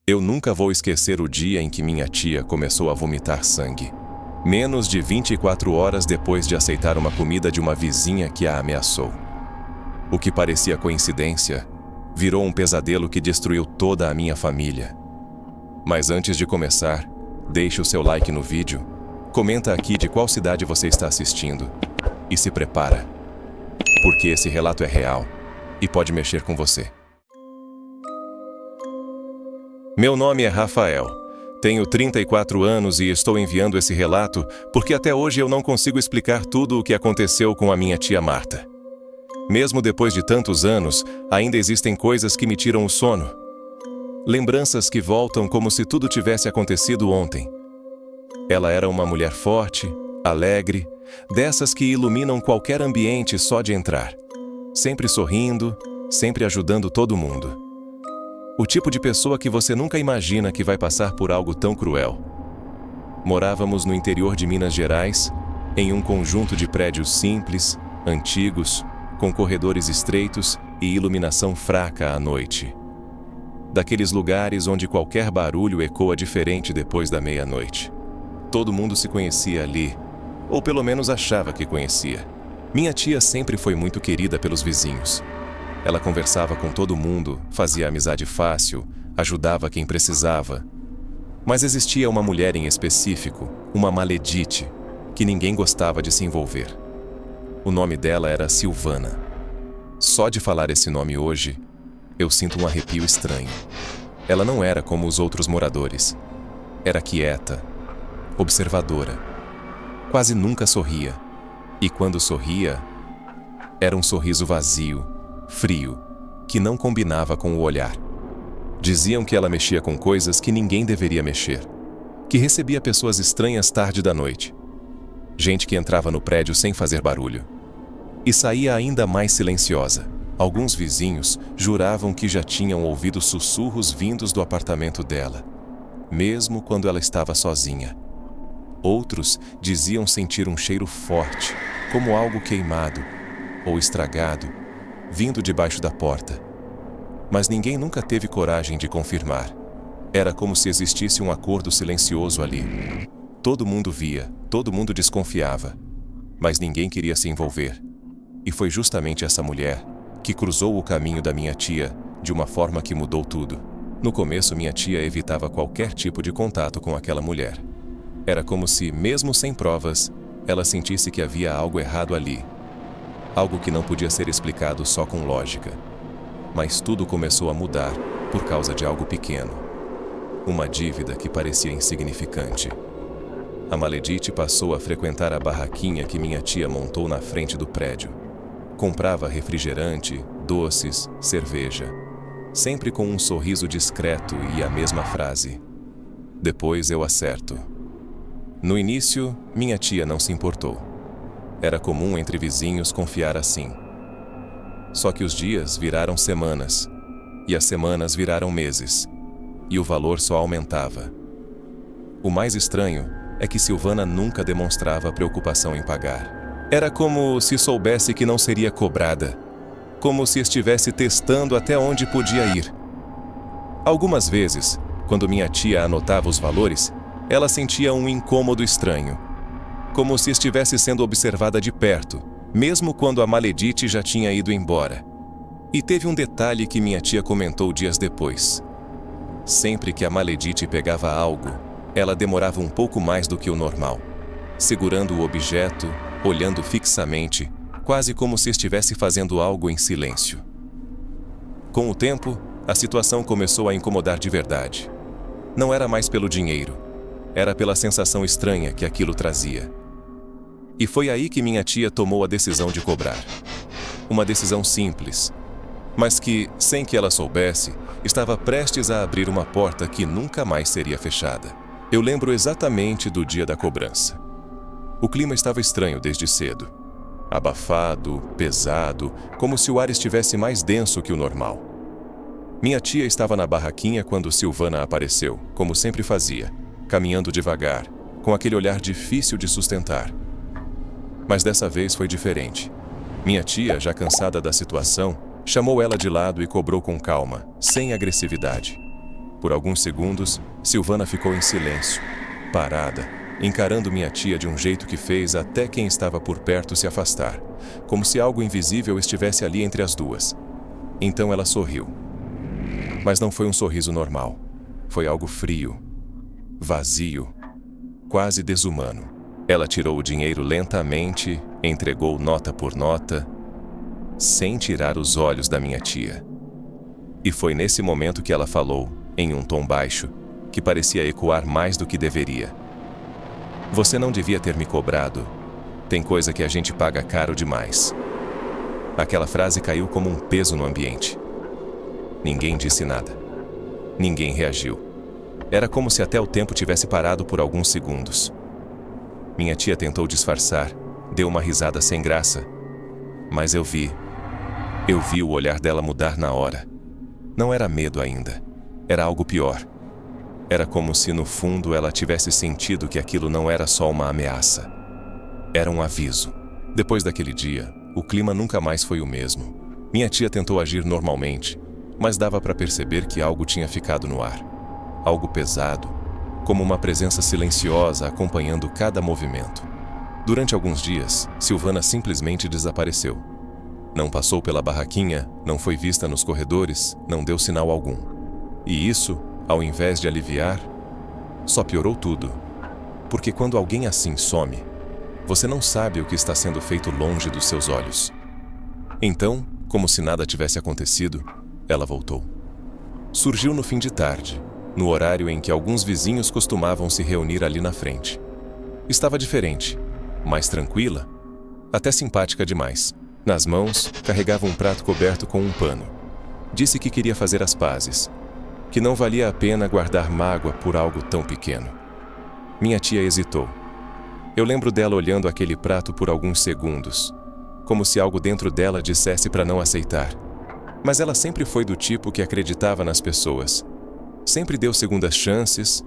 Eu nunca vou esquecer o dia em que minha tia começou a vomitar sangue. Menos de 24 horas depois de aceitar uma comida de uma vizinha que a ameaçou. O que parecia coincidência, virou um pesadelo que destruiu toda a minha família. Mas antes de começar, deixe o seu like no vídeo, comenta aqui de qual cidade você está assistindo e se prepara, porque esse relato é real e pode mexer com você. Meu nome é Rafael, tenho 34 anos e estou enviando esse relato porque até hoje eu não consigo explicar tudo o que aconteceu com a minha tia Marta. Mesmo depois de tantos anos, ainda existem coisas que me tiram o sono. Lembranças que voltam como se tudo tivesse acontecido ontem. Ela era uma mulher forte, alegre, dessas que iluminam qualquer ambiente só de entrar. Sempre sorrindo, sempre ajudando todo mundo. O tipo de pessoa que você nunca imagina que vai passar por algo tão cruel. Morávamos no interior de Minas Gerais, em um conjunto de prédios simples, antigos, com corredores estreitos e iluminação fraca à noite. Daqueles lugares onde qualquer barulho ecoa diferente depois da meia-noite. Todo mundo se conhecia ali, ou pelo menos achava que conhecia. Minha tia sempre foi muito querida pelos vizinhos. Ela conversava com todo mundo, fazia amizade fácil, ajudava quem precisava. Mas existia uma mulher em específico, uma maledite, que ninguém gostava de se envolver. O nome dela era Silvana. Só de falar esse nome hoje, eu sinto um arrepio estranho. Ela não era como os outros moradores. Era quieta, observadora. Quase nunca sorria. E quando sorria, era um sorriso vazio, frio, que não combinava com o olhar. Diziam que ela mexia com coisas que ninguém deveria mexer, que recebia pessoas estranhas tarde da noite. Gente que entrava no prédio sem fazer barulho. E saía ainda mais silenciosa. Alguns vizinhos juravam que já tinham ouvido sussurros vindos do apartamento dela, mesmo quando ela estava sozinha. Outros diziam sentir um cheiro forte, como algo queimado ou estragado, vindo debaixo da porta. Mas ninguém nunca teve coragem de confirmar. Era como se existisse um acordo silencioso ali. Todo mundo via, todo mundo desconfiava, mas ninguém queria se envolver. E foi justamente essa mulher que cruzou o caminho da minha tia de uma forma que mudou tudo. No começo, minha tia evitava qualquer tipo de contato com aquela mulher. Era como se, mesmo sem provas, ela sentisse que havia algo errado ali. Algo que não podia ser explicado só com lógica. Mas tudo começou a mudar por causa de algo pequeno. Uma dívida que parecia insignificante. A maledite passou a frequentar a barraquinha que minha tia montou na frente do prédio. Comprava refrigerante, doces, cerveja. Sempre com um sorriso discreto e a mesma frase: "Depois eu acerto." No início, minha tia não se importou. Era comum entre vizinhos confiar assim. Só que os dias viraram semanas, e as semanas viraram meses, e o valor só aumentava. O mais estranho é que Silvana nunca demonstrava preocupação em pagar. Era como se soubesse que não seria cobrada, como se estivesse testando até onde podia ir. Algumas vezes, quando minha tia anotava os valores, ela sentia um incômodo estranho, como se estivesse sendo observada de perto, mesmo quando a maledite já tinha ido embora. E teve um detalhe que minha tia comentou dias depois. Sempre que a maledite pegava algo, ela demorava um pouco mais do que o normal, segurando o objeto, olhando fixamente, quase como se estivesse fazendo algo em silêncio. Com o tempo, a situação começou a incomodar de verdade. Não era mais pelo dinheiro, era pela sensação estranha que aquilo trazia. E foi aí que minha tia tomou a decisão de cobrar. Uma decisão simples, mas que, sem que ela soubesse, estava prestes a abrir uma porta que nunca mais seria fechada. Eu lembro exatamente do dia da cobrança. O clima estava estranho desde cedo. Abafado, pesado, como se o ar estivesse mais denso que o normal. Minha tia estava na barraquinha quando Silvana apareceu, como sempre fazia, caminhando devagar, com aquele olhar difícil de sustentar. Mas dessa vez foi diferente. Minha tia, já cansada da situação, chamou ela de lado e cobrou com calma, sem agressividade. Por alguns segundos, Silvana ficou em silêncio, parada, encarando minha tia de um jeito que fez até quem estava por perto se afastar, como se algo invisível estivesse ali entre as duas. Então ela sorriu. Mas não foi um sorriso normal. Foi algo frio, vazio, quase desumano. Ela tirou o dinheiro lentamente, entregou nota por nota, sem tirar os olhos da minha tia. E foi nesse momento que ela falou, em um tom baixo, que parecia ecoar mais do que deveria. Você não devia ter me cobrado. Tem coisa que a gente paga caro demais. Aquela frase caiu como um peso no ambiente. Ninguém disse nada. Ninguém reagiu. Era como se até o tempo tivesse parado por alguns segundos. Minha tia tentou disfarçar, deu uma risada sem graça. Mas eu vi o olhar dela mudar na hora. Não era medo ainda. Era algo pior. Era como se no fundo ela tivesse sentido que aquilo não era só uma ameaça. Era um aviso. Depois daquele dia, o clima nunca mais foi o mesmo. Minha tia tentou agir normalmente, mas dava para perceber que algo tinha ficado no ar. Algo pesado, como uma presença silenciosa acompanhando cada movimento. Durante alguns dias, Silvana simplesmente desapareceu. Não passou pela barraquinha, não foi vista nos corredores, não deu sinal algum. E isso, ao invés de aliviar, só piorou tudo. Porque quando alguém assim some, você não sabe o que está sendo feito longe dos seus olhos. Então, como se nada tivesse acontecido, ela voltou. Surgiu no fim de tarde, no horário em que alguns vizinhos costumavam se reunir ali na frente. Estava diferente, mais tranquila, até simpática demais. Nas mãos, carregava um prato coberto com um pano. Disse que queria fazer as pazes, que não valia a pena guardar mágoa por algo tão pequeno. Minha tia hesitou. Eu lembro dela olhando aquele prato por alguns segundos, como se algo dentro dela dissesse para não aceitar. Mas ela sempre foi do tipo que acreditava nas pessoas. Sempre deu segundas chances,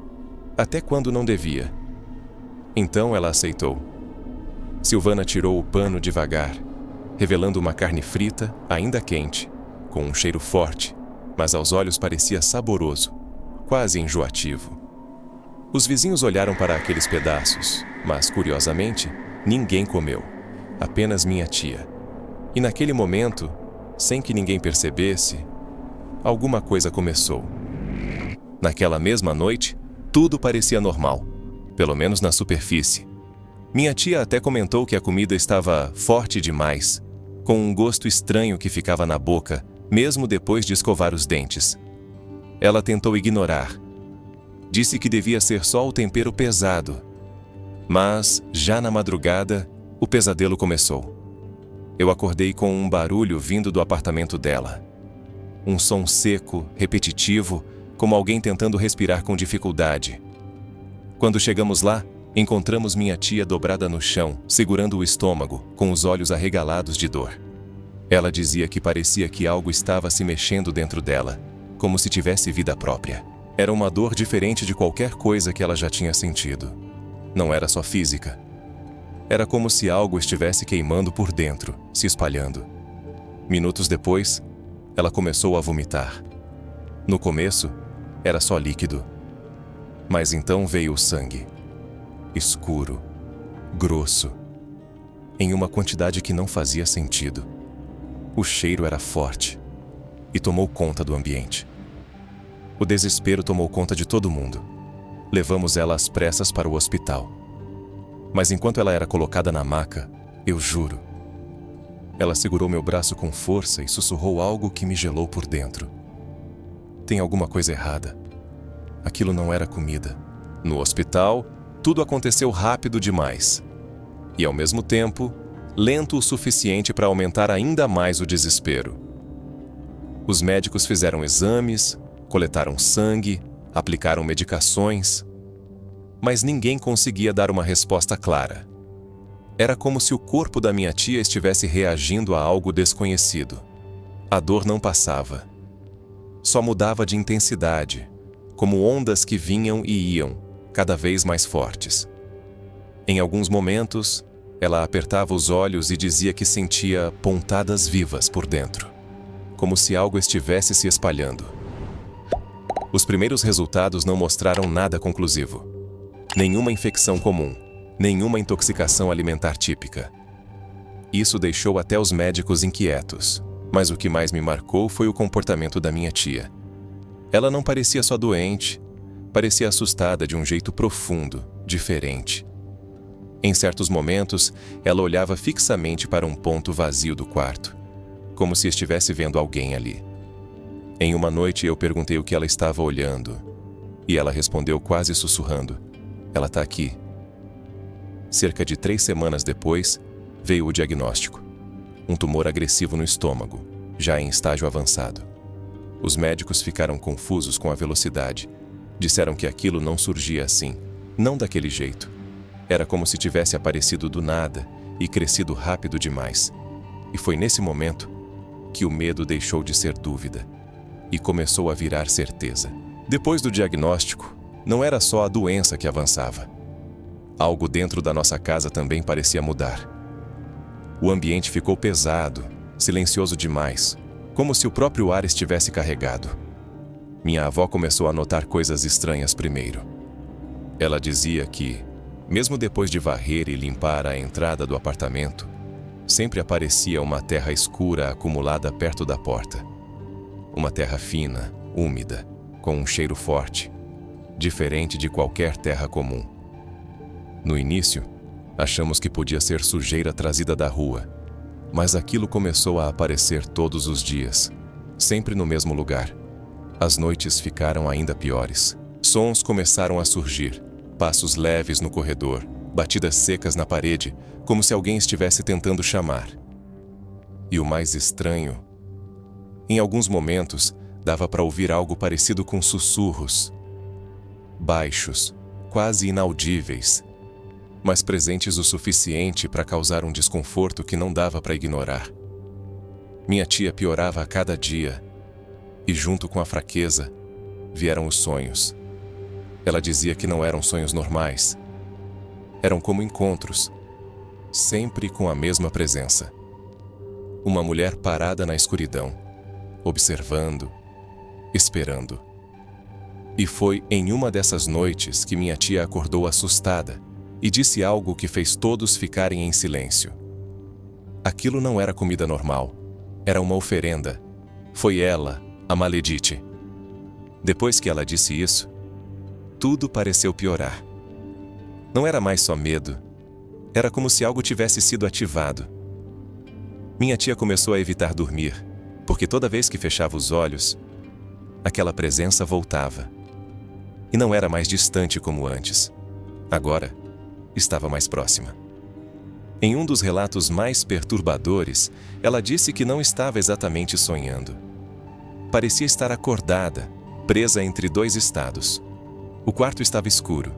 até quando não devia. Então ela aceitou. Silvana tirou o pano devagar, revelando uma carne frita, ainda quente, com um cheiro forte, mas aos olhos parecia saboroso, quase enjoativo. Os vizinhos olharam para aqueles pedaços, mas, curiosamente, ninguém comeu, apenas minha tia. E naquele momento, sem que ninguém percebesse, alguma coisa começou. Naquela mesma noite, tudo parecia normal, pelo menos na superfície. Minha tia até comentou que a comida estava forte demais, com um gosto estranho que ficava na boca, mesmo depois de escovar os dentes. Ela tentou ignorar. Disse que devia ser só o tempero pesado. Mas, já na madrugada, o pesadelo começou. Eu acordei com um barulho vindo do apartamento dela. Um som seco, repetitivo, como alguém tentando respirar com dificuldade. Quando chegamos lá, encontramos minha tia dobrada no chão, segurando o estômago, com os olhos arregalados de dor. Ela dizia que parecia que algo estava se mexendo dentro dela, como se tivesse vida própria. Era uma dor diferente de qualquer coisa que ela já tinha sentido. Não era só física. Era como se algo estivesse queimando por dentro, se espalhando. Minutos depois, ela começou a vomitar. No começo, era só líquido. Mas então veio o sangue. Escuro, grosso, em uma quantidade que não fazia sentido. O cheiro era forte e tomou conta do ambiente. O desespero tomou conta de todo mundo. Levamos ela às pressas para o hospital. Mas enquanto ela era colocada na maca, eu juro, ela segurou meu braço com força e sussurrou algo que me gelou por dentro. Tem alguma coisa errada. Aquilo não era comida. No hospital, tudo aconteceu rápido demais. E, ao mesmo tempo, lento o suficiente para aumentar ainda mais o desespero. Os médicos fizeram exames, coletaram sangue, aplicaram medicações, mas ninguém conseguia dar uma resposta clara. Era como se o corpo da minha tia estivesse reagindo a algo desconhecido. A dor não passava. Só mudava de intensidade, como ondas que vinham e iam, cada vez mais fortes. Em alguns momentos, ela apertava os olhos e dizia que sentia pontadas vivas por dentro, como se algo estivesse se espalhando. Os primeiros resultados não mostraram nada conclusivo. Nenhuma infecção comum, nenhuma intoxicação alimentar típica. Isso deixou até os médicos inquietos, mas o que mais me marcou foi o comportamento da minha tia. Ela não parecia só doente, parecia assustada de um jeito profundo, diferente. Em certos momentos, ela olhava fixamente para um ponto vazio do quarto, como se estivesse vendo alguém ali. Em uma noite eu perguntei o que ela estava olhando, e ela respondeu quase sussurrando: "Ela está aqui." Cerca de 3 semanas depois, veio o diagnóstico: um tumor agressivo no estômago, já em estágio avançado. Os médicos ficaram confusos com a velocidade. Disseram que aquilo não surgia assim, não daquele jeito. Era como se tivesse aparecido do nada e crescido rápido demais. E foi nesse momento que o medo deixou de ser dúvida e começou a virar certeza. Depois do diagnóstico, não era só a doença que avançava. Algo dentro da nossa casa também parecia mudar. O ambiente ficou pesado, silencioso demais, como se o próprio ar estivesse carregado. Minha avó começou a notar coisas estranhas primeiro. Ela dizia que, mesmo depois de varrer e limpar a entrada do apartamento, sempre aparecia uma terra escura acumulada perto da porta. Uma terra fina, úmida, com um cheiro forte, diferente de qualquer terra comum. No início, achamos que podia ser sujeira trazida da rua, mas aquilo começou a aparecer todos os dias, sempre no mesmo lugar. As noites ficaram ainda piores. Sons começaram a surgir, passos leves no corredor, batidas secas na parede, como se alguém estivesse tentando chamar. E o mais estranho, em alguns momentos, dava para ouvir algo parecido com sussurros, baixos, quase inaudíveis, mas presentes o suficiente para causar um desconforto que não dava para ignorar. Minha tia piorava a cada dia, e junto com a fraqueza, vieram os sonhos. Ela dizia que não eram sonhos normais. Eram como encontros, sempre com a mesma presença. Uma mulher parada na escuridão, observando, esperando. E foi em uma dessas noites que minha tia acordou assustada e disse algo que fez todos ficarem em silêncio. Aquilo não era comida normal, era uma oferenda. Foi ela, a Maledite. Depois que ela disse isso, tudo pareceu piorar. Não era mais só medo, era como se algo tivesse sido ativado. Minha tia começou a evitar dormir, porque toda vez que fechava os olhos, aquela presença voltava. E não era mais distante como antes. Agora, estava mais próxima. Em um dos relatos mais perturbadores, ela disse que não estava exatamente sonhando. Parecia estar acordada, presa entre 2 estados. O quarto estava escuro,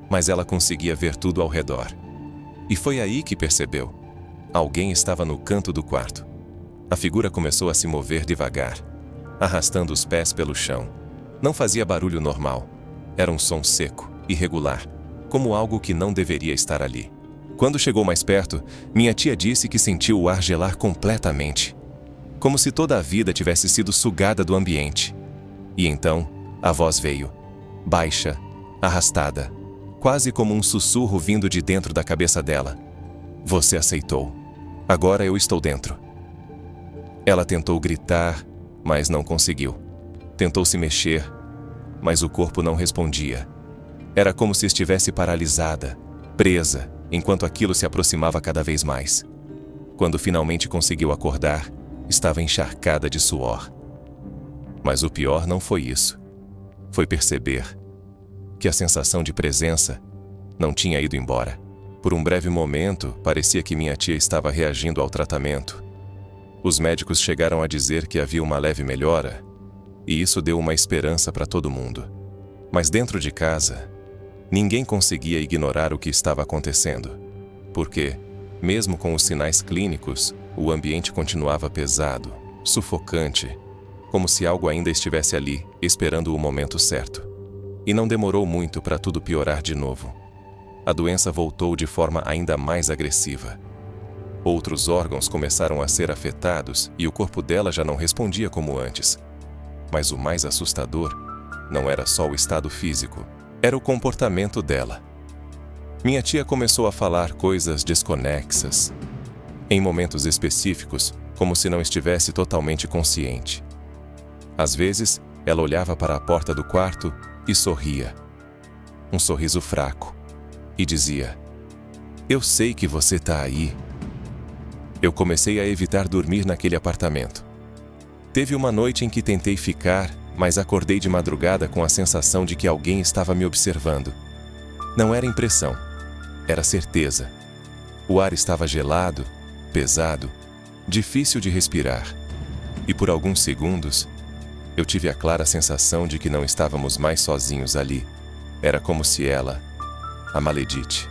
mas ela conseguia ver tudo ao redor. E foi aí que percebeu. Alguém estava no canto do quarto. A figura começou a se mover devagar, arrastando os pés pelo chão. Não fazia barulho normal. Era um som seco, irregular, como algo que não deveria estar ali. Quando chegou mais perto, minha tia disse que sentiu o ar gelar completamente, como se toda a vida tivesse sido sugada do ambiente. E então, a voz veio, baixa, arrastada, quase como um sussurro vindo de dentro da cabeça dela. "Você aceitou. Agora eu estou dentro." Ela tentou gritar, mas não conseguiu. Tentou se mexer, mas o corpo não respondia. Era como se estivesse paralisada, presa, enquanto aquilo se aproximava cada vez mais. Quando finalmente conseguiu acordar, estava encharcada de suor. Mas o pior não foi isso. Foi perceber que a sensação de presença não tinha ido embora. Por um breve momento, parecia que minha tia estava reagindo ao tratamento. Os médicos chegaram a dizer que havia uma leve melhora, e isso deu uma esperança para todo mundo. Mas dentro de casa, ninguém conseguia ignorar o que estava acontecendo, porque, mesmo com os sinais clínicos, o ambiente continuava pesado, sufocante, como se algo ainda estivesse ali, esperando o momento certo. E não demorou muito para tudo piorar de novo. A doença voltou de forma ainda mais agressiva. Outros órgãos começaram a ser afetados e o corpo dela já não respondia como antes. Mas o mais assustador não era só o estado físico, era o comportamento dela. Minha tia começou a falar coisas desconexas, em momentos específicos, como se não estivesse totalmente consciente. Às vezes, ela olhava para a porta do quarto e sorria. Um sorriso fraco. E dizia: "Eu sei que você está aí." Eu comecei a evitar dormir naquele apartamento. Teve uma noite em que tentei ficar, mas acordei de madrugada com a sensação de que alguém estava me observando. Não era impressão, era certeza. O ar estava gelado, pesado, difícil de respirar. E por alguns segundos, eu tive a clara sensação de que não estávamos mais sozinhos ali. Era como se ela, a Maledite,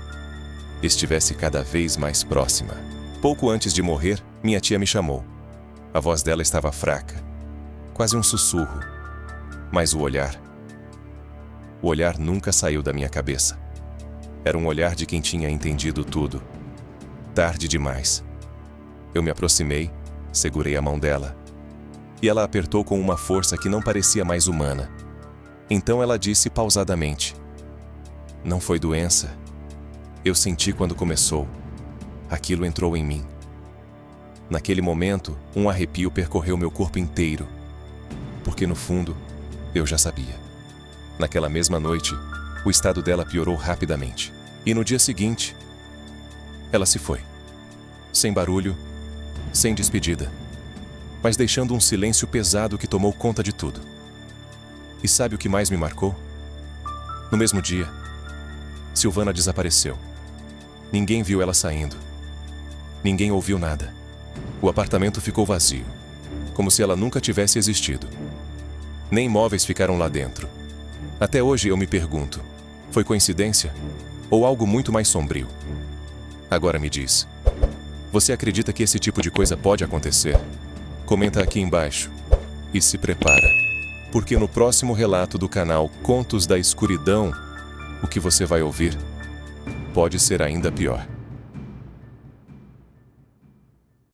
estivesse cada vez mais próxima. Pouco antes de morrer, minha tia me chamou. A voz dela estava fraca, quase um sussurro. Mas o olhar nunca saiu da minha cabeça. Era um olhar de quem tinha entendido tudo. Tarde demais. Eu me aproximei, segurei a mão dela. E ela apertou com uma força que não parecia mais humana. Então ela disse pausadamente: "Não foi doença. Eu senti quando começou. Aquilo entrou em mim." Naquele momento, um arrepio percorreu meu corpo inteiro. Porque no fundo, eu já sabia. Naquela mesma noite, o estado dela piorou rapidamente. E no dia seguinte, ela se foi. Sem barulho, sem despedida, mas deixando um silêncio pesado que tomou conta de tudo. E sabe o que mais me marcou? No mesmo dia, Silvana desapareceu. Ninguém viu ela saindo. Ninguém ouviu nada. O apartamento ficou vazio, como se ela nunca tivesse existido. Nem móveis ficaram lá dentro. Até hoje eu me pergunto, foi coincidência? Ou algo muito mais sombrio? Agora me diz, você acredita que esse tipo de coisa pode acontecer? Comenta aqui embaixo. E se prepara, porque no próximo relato do canal Contos da Escuridão, o que você vai ouvir pode ser ainda pior.